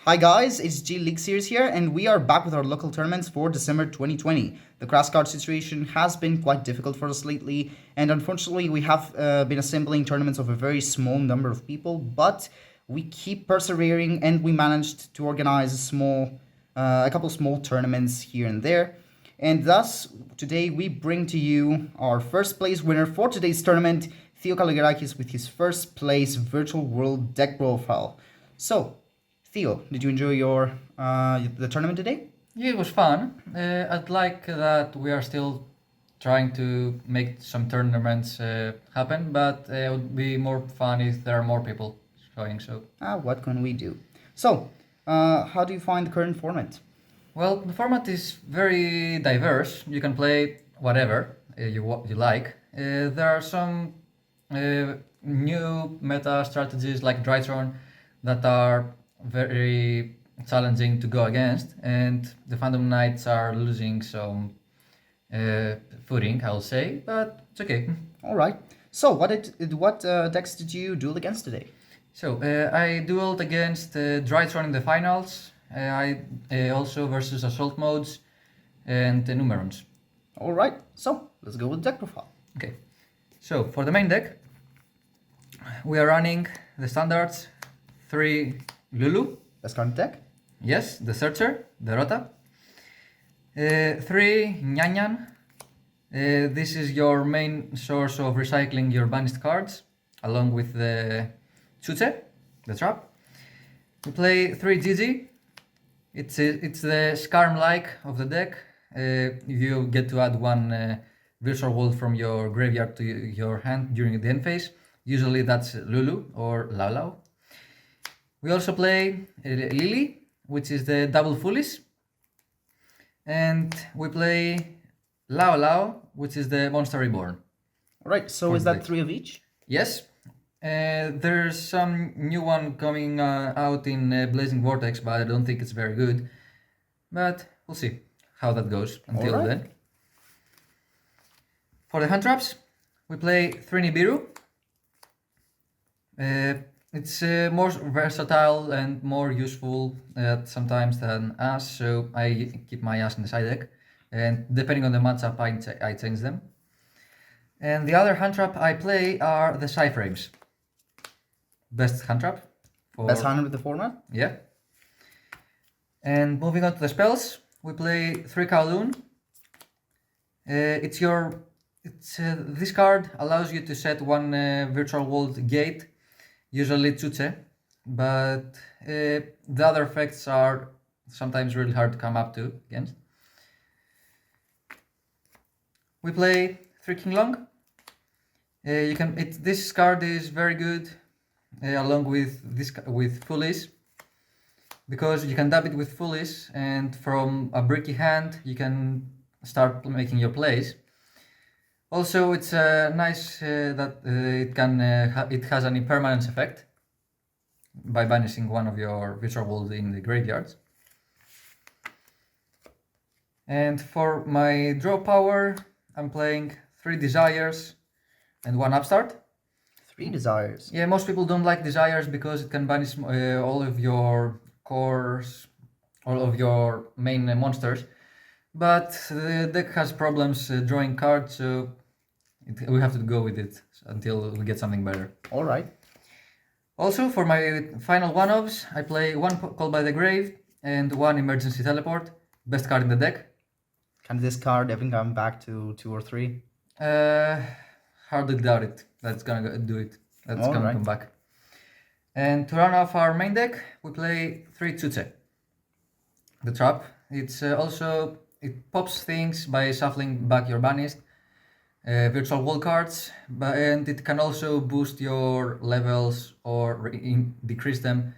Hi guys, it's G League Series here, and we are back with our local tournaments for December 2020. The crash card situation has been quite difficult for us lately, and unfortunately we have been assembling tournaments of a very small number of people, but we keep persevering and we managed to organize a couple small tournaments here and there. And thus, today we bring to you our first place winner for today's tournament, Kalogerakis, with his first place virtual world deck profile. So, Theo, did you enjoy your the tournament today? Yeah, it was fun. I'd like that we are still trying to make some tournaments happen, but it would be more fun if there are more people showing. So, What can we do? So, how do you find the current format? well, the format is very diverse. You can play whatever you like. There are some new meta strategies like Drytron that are very challenging to go against, and the Phantom Knights are losing some footing, I'll say, but it's okay. All right. So, what decks did you duel against today? So I dueled against Drytron in the finals. I also versus Assault Modes and Numerons. All right. So, let's go with deck profile. Okay. So for the main deck, we are running the standards 3 Lulu. Best card deck. Yes, the Searcher, the Rota. 3 Nyanyan. This is your main source of recycling your banished cards, along with the Chuche, the Trap. We play 3 Gigi. It's the Skarm-like of the deck. You get to add one virtual world from your graveyard to your hand during the end phase. Usually that's Lulu or Lao Lao. We also play Lily, which is the double Foolish. And we play Lao Lao, which is the Monster Reborn. All right. So, is that 3 of each? Yes. There's some new one coming out in Blazing Vortex, but I don't think it's very good. But we'll see how that goes until then. For the hand traps, we play 3 Nibiru. It's more versatile and more useful sometimes than us, so I keep my ass in the side deck. And depending on the matchup, I change them. And the other hand trap I play are the Cyframes. Best hand trap. Best hand with the format? Yeah. And moving on to the spells, we play 3 Kowloon. This card allows you to set one virtual world gate, usually Chuche, but the other effects are sometimes really hard to come up to against. We play 3 King Long. This card is very good along with Foolish, because you can dab it with Foolish, and from a bricky hand you can start making your plays. Also, it's nice that it has an impermanence effect by banishing one of your virtual worlds in the graveyards. And for my draw power, I'm playing 3 Desires and 1 Upstart. 3 Desires. Yeah, most people don't like Desires because it can banish all of your cores, all of your main monsters. But the deck has problems drawing cards, so we have to go with it until we get something better. All right. Also, for my final one-offs, I play 1 Call by the Grave and 1 Emergency Teleport. Best card in the deck. Can this card ever come back to 2 or 3? Hardly doubt it. That's gonna do it. That's All gonna right. come back. And to run off our main deck, we play 3 Chuche. The Trap. It's it pops things by shuffling back your banished virtual world cards, and it can also boost your levels or decrease them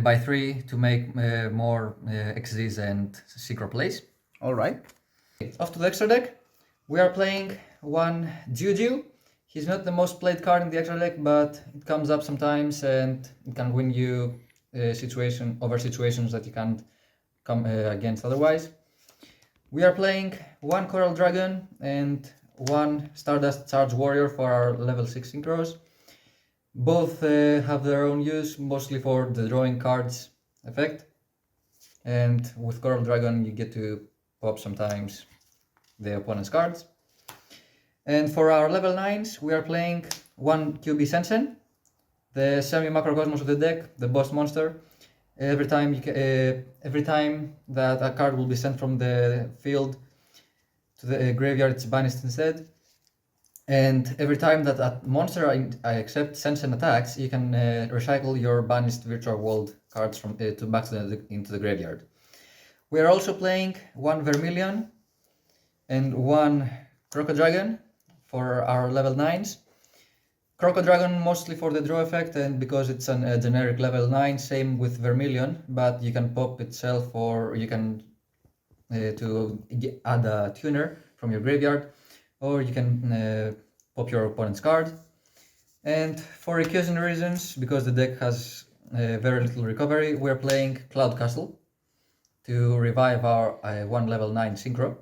by 3 to make more XZs and secret plays. All right. Off to the extra deck, we are playing 1 Yugioh. He's not the most played card in the extra deck, but it comes up sometimes and it can win you situations that you can't come against otherwise. We are playing 1 Coral Dragon and 1 Stardust Charge Warrior for our level 6 synchros. Both have their own use, mostly for the drawing cards effect. And with Coral Dragon, you get to pop sometimes the opponent's cards. And for our level 9s, we are playing 1 QB Sensen, the semi-macrocosmos of the deck, the boss monster. Every time that a card will be sent from the field to the graveyard, it's banished instead. And every time that a monster accepts Sensen attacks, you can recycle your banished virtual world cards from to back into the graveyard. We are also playing 1 Vermilion and 1 Crocodragon for our level 9s. Crocodragon mostly for the draw effect and because it's a generic level 9, same with Vermilion, but you can pop itself or you can add a tuner from your graveyard, or you can pop your opponent's card. And for recursion reasons, because the deck has very little recovery, we're playing Cloud Castle to revive our 1 level 9 synchro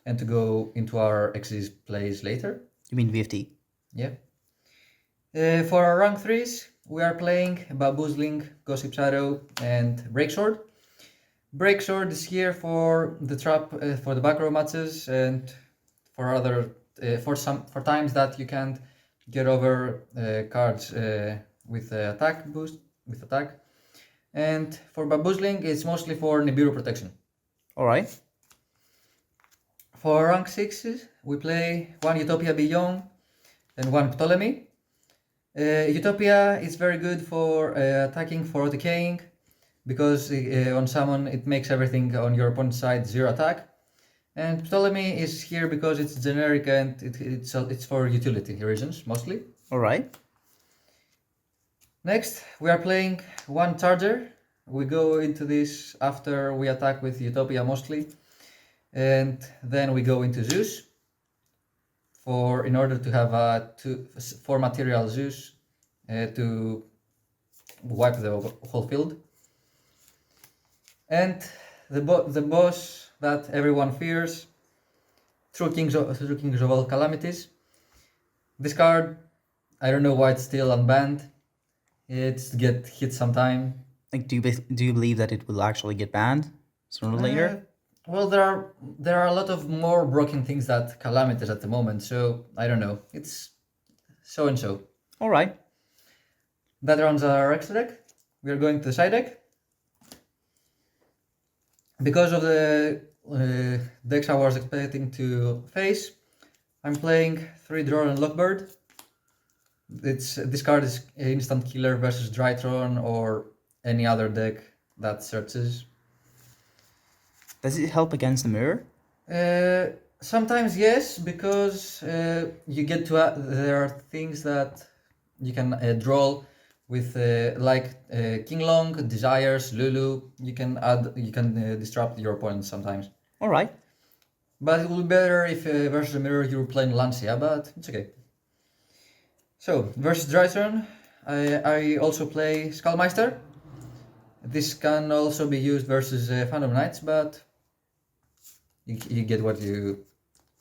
and to go into our Xyz plays later. You mean VFT? Yeah. For our rank 3s, we are playing Baboozling, Gossip Shadow, and Breaksword. Breaksword is here for the trap for the back row matches and for other for times that you can't get over cards with attack boost with attack. And for Baboozling, it's mostly for Nibiru protection. All right. For rank 6s, we play 1 Utopia Beyond and 1 Ptolemy. Utopia is very good for attacking for decaying, because on summon it makes everything on your opponent's side 0 attack. And Ptolemy is here because it's generic and it's for utility reasons mostly. Alright. Next, we are playing 1 Charger. We go into this after we attack with Utopia mostly. And then we go into Zeus in order to have a 4 material Zeus to wipe the whole field. And the boss that everyone fears, True Kings of all Calamities. This card, I don't know why it's still unbanned. It's get hit sometime. Like, do you believe that it will actually get banned sooner or later? Well, there are a lot of more broken things that Calamities at the moment, so I don't know. It's so and so. All right. That rounds our extra deck. We are going to the side deck. Because of the decks I was expecting to face, I'm playing 3 Draw and Lockbird. This card is instant killer versus Drytron or any other deck that searches. Does it help against the mirror? Sometimes yes, because you get to there are things that you can draw with King Long, Desires, Lulu. You can disrupt your opponent sometimes. All right. But it would be better if versus the mirror you were playing Lancia, but it's okay. So versus Drytron, I also play Skullmeister. This can also be used versus Phantom Knights, but you get what you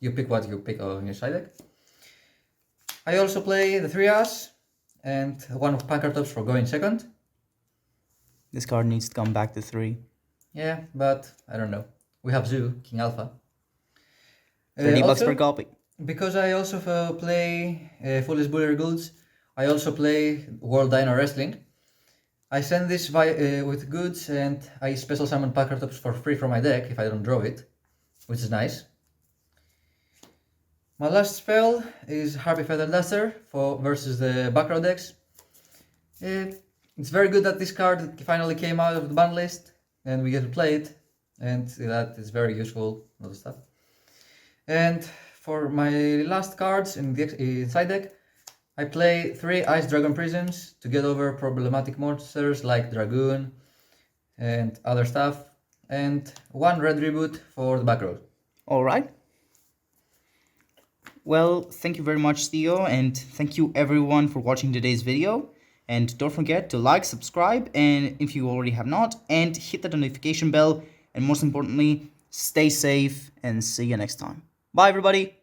pick what you pick on your side deck. I also play the 3-As and 1 of Pankratops for going second. This card needs to come back to 3. Yeah, but I don't know. We have Zoo, King Alpha. 30 bucks per copy. Because I also play Foolish Bullier Goods, I also play World Dino Wrestling. I send this with goods and I special summon Pankratops for free from my deck if I don't draw it, which is nice. My last spell is Harpy Feather Duster versus the back row decks. It's very good that this card finally came out of the ban list and we get to play it, and that is very useful, other stuff. And for my last cards in the side deck, I play 3 Ice Dragon Prisons to get over problematic monsters like Dragoon and other stuff, and 1 Red Reboot for the back row. All right. Well, thank you very much, Theo, and thank you everyone for watching today's video. And don't forget to like, subscribe, and if you already have not, and hit the notification bell. And most importantly, stay safe and see you next time. Bye, everybody.